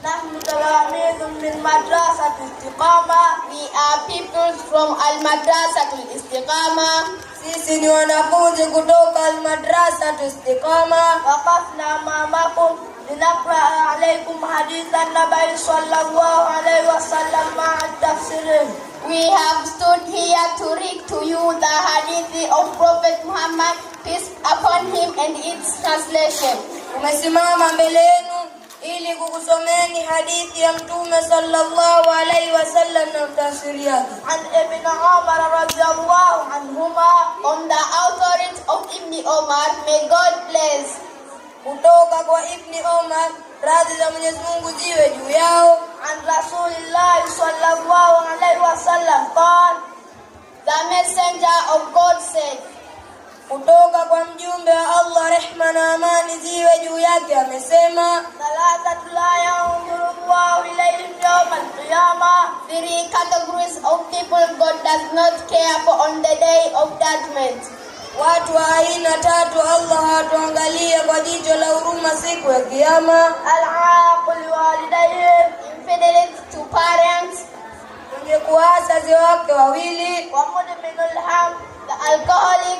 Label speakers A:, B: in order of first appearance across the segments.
A: نحن تلاميذ من مدرسة الاستقامة.
B: We are pupils from Al-Madrasa al-Istiqama.
A: Sisi ni wanafunzi kutoka Al-Madrasa al-Istiqama. Waqafna amamakum linaqra alaykum hadith an-nabi sallallahu alayhi wa sallam ma'a tafsirih.
B: We have stood here to read to you the hadith of Prophet Muhammad, peace upon him, and its translation.
A: Tumesimama mbele yenu ili kukusomeni hadithi ya Mtume sallallahu alayhi wasallam na tafsiri yake. An Ibn Umar radhiyallahu anhuma,
B: on the authority of Ibn Umar, may God bless.
A: Kutoka kwa Ibn Umar, radhi za Mwenyezi Mungu ziwe juu yao. An Rasulillah sallallahu alayhi wasallam qala,
B: the messenger of God said,
A: kutoka kwa mjumbe wa Allah, rehma na amani ziwe juu yake, amesema,
B: Thalathat la yanzuru Allahu ilayhim yawm al-qiyamah, 3 categories of people God does not care for on the day of judgment.
A: Watu wa aina 3 Allah hatuangalie kwa jicho la huruma siku ya kiyama. Al-aaqil walidayhim,
B: infidelity to parents,
A: mwenye kuasi wazazi wake wawili.
B: Wa mudminul khamr, the alcoholic,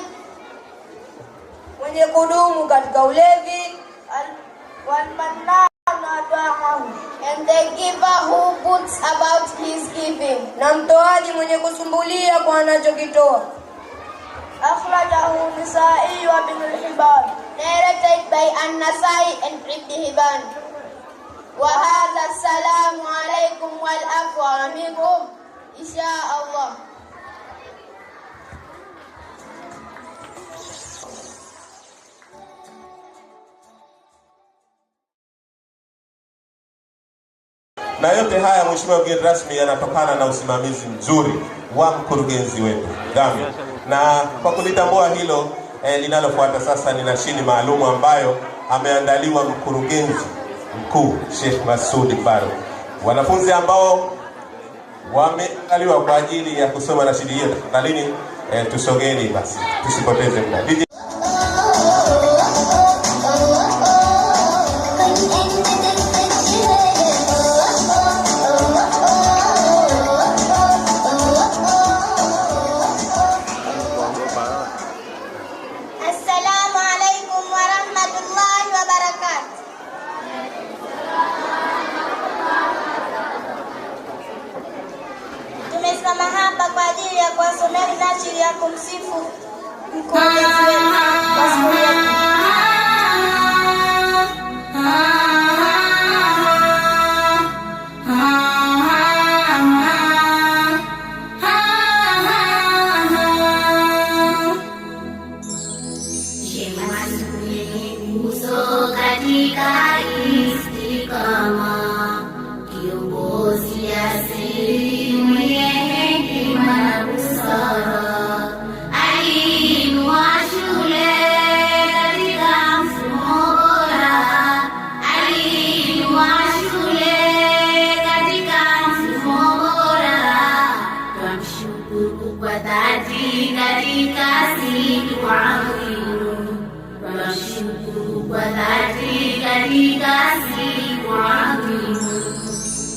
A: mwenye kudumu katika ulevi.
B: And the giver who puts about his giving,
A: na mtoaji mwenye kusumbulia kwa anachokitoa.
B: Akhrajahu Nasa'i wa Ibn Hibban, narrated by An-Nasa'i and Ibn Hibban. Wa hadha assalamu alaykum wal afwa minkum insha Allah.
C: Na yote haya mheshimiwa mgeni rasmi yanatokana na usimamizi mzuri wa mkurugenzi wetu Dami. Na kwa kulitambua hilo linalofuata sasa ni nashini maalumu ambayo ameandaliwa mkurugenzi mkuu Sheikh Masud Baro. Wanafunzi ambao wameandaliwa kwa ajili ya kusoma nashini hiyo, tafadhalini tusogeni basi tusipoteze muda.
B: Tumesimama hapa kwa ajili ya kuwasomea nashiri ya kumsifu mkurugenzi wetu.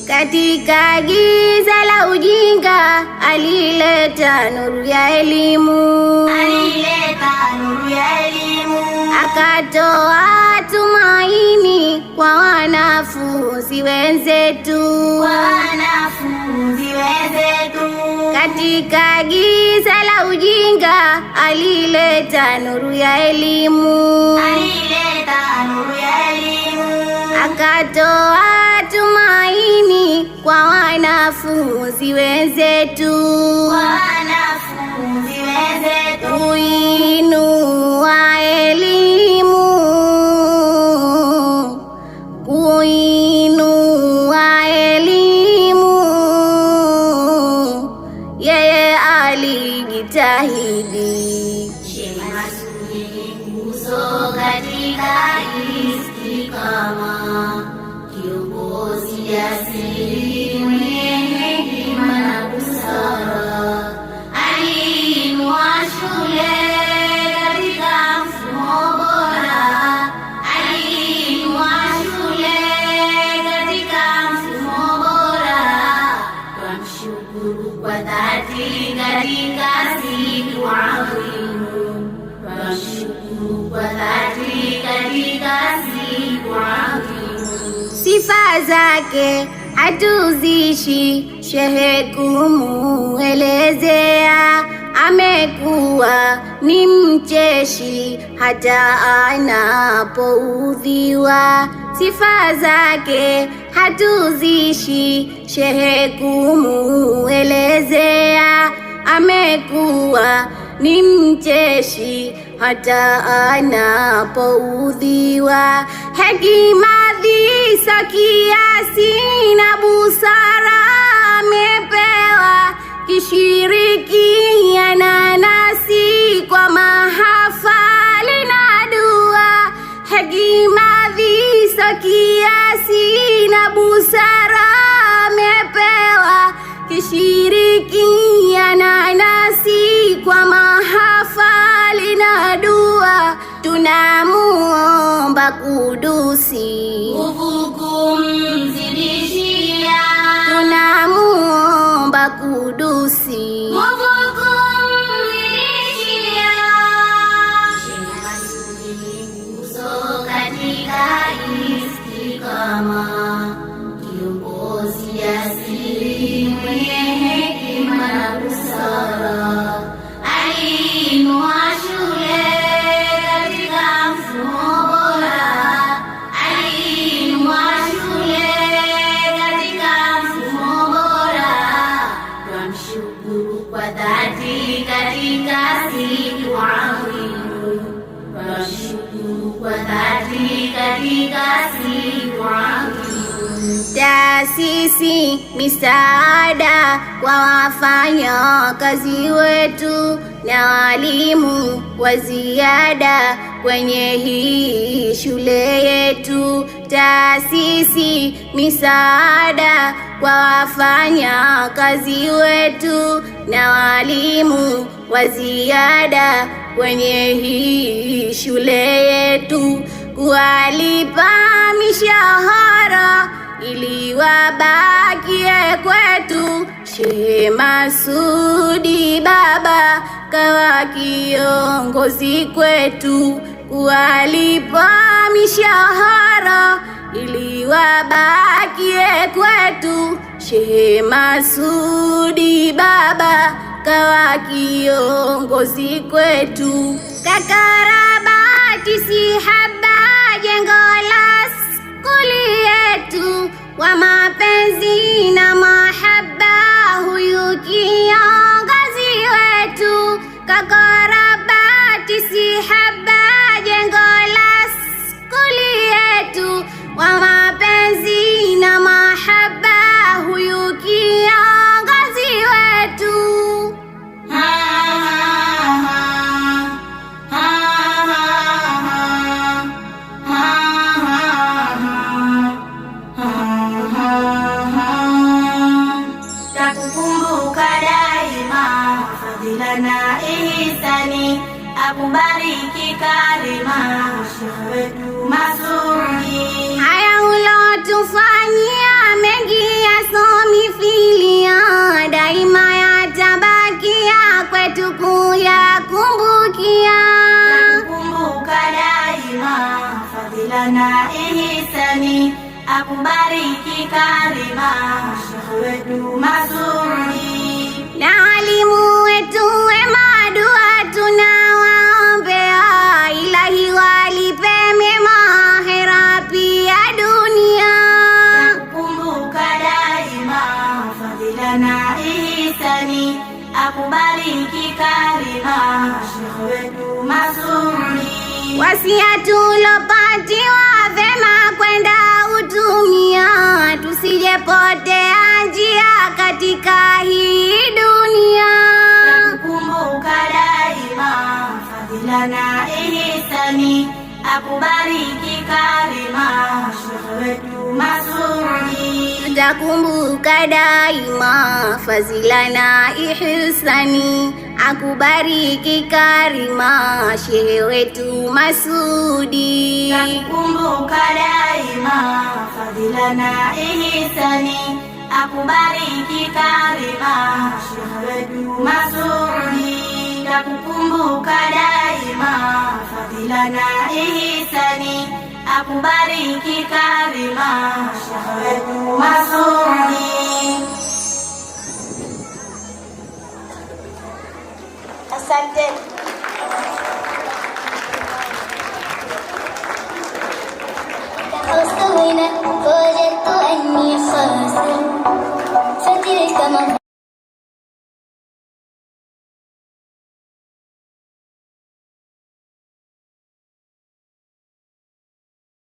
D: Katika giza la ujinga alileta nuru ya elimu, akatoa tumaini kwa wanafunzi wenzetu, Katika giza la ujinga alileta nuru ya elimu, akatoa tumaini kwa wanafunzi wenzetu, kuinua elimu, kuinua elimu, yeye alijitahidi.
E: Nguzo katika istiqama, kiongozi jasiri mwenye hekima na busara, aliinua shule katika mfumo bora, aliinua shule katika
D: sifa zake hatuzishi shehe kumuelezea. Amekuwa ni mcheshi hata anapoudhiwa. Sifa zake hatuzishi shehe kumuelezea. Amekuwa ni mcheshi hata anapoudhiwa. Hekima dhisa kiasi na busara amepewa. Kishirikiana nasi kwa mahafali na dua. Hekima dhisa kiasi na busara amepewa. Kishirikiana nasi kwa mahafali na dua. Tunamuomba Kudusi
E: nguvu kumzidishia,
D: tunamuomba Kudusi
E: nguvu kumzidishia. Nguzo katika istiqama, kiongozi jasiri mwenye hekima na busara. Aliinua shule katika mfumo bora, aliinua shule katika mfumo bora. Twamshukuru kwa dhati katika siku adhimu, twamshukuru kwa dhati katika siku adhimu.
D: taasisi misaada kwa wafanya kazi wetu na walimu wa ziada kwenye hii shule yetu. Taasisi misaada kwa wafanya kazi wetu na walimu wa ziada kwenye hii shule yetu. Kuwalipa mishahara ili wabakie kwetu. Shehe Masudi baba kawa kiongozi kwetu. Kuwalipa mishahara ili wabakie kwetu. Shehe Masudi baba kawa kiongozi kwetu. Kakarabati si haba jengo la skuli yetu. Wa mapenzi na mahaba huyu kiongozi wetu. Kakarabati si haba jengo la skuli yetu. Wa mapenzi na mahaba huyu kiongozi wetu.
E: Takukumbuka daima, fadhila na ihsani, akubariki karima Sheikh wetu Masudi.
D: Haya ulotufanyia mengi yasomifilia, daima yatabakia kwetu kuyakumbukia.
E: Takukumbuka daima, fadhila na ihsani, akubariki karima Sheikh wetu Masudi.
D: Na walimu wetu wema dua tunawaombea, Ilahi walipe mema akhera pia dunia.
E: Takukumbuka daima, fadhila na ihsani, akubariki karima Sheikh wetu Masudi.
D: Wasia tulopatiwa vema kwenda utumia, tusijepotea njia katika hii dunia.
E: Takukumbuka daima, fadhila na ihsani, akubariki karima Sheikh wetu Masudi.
D: Tutakumbuka daima fadhila na ihsani, akubariki karima shehe wetu Masudi.
E: Takukumbuka daima, fadhila na ihsani, akubariki karima Sheikh wetu Masudi. Takukumbuka daima, fadhila na ihsani, akubariki karima Sheikh wetu Masudi.
B: Asante.
D: تحوست هنا فوجدت أني خاسر فتلك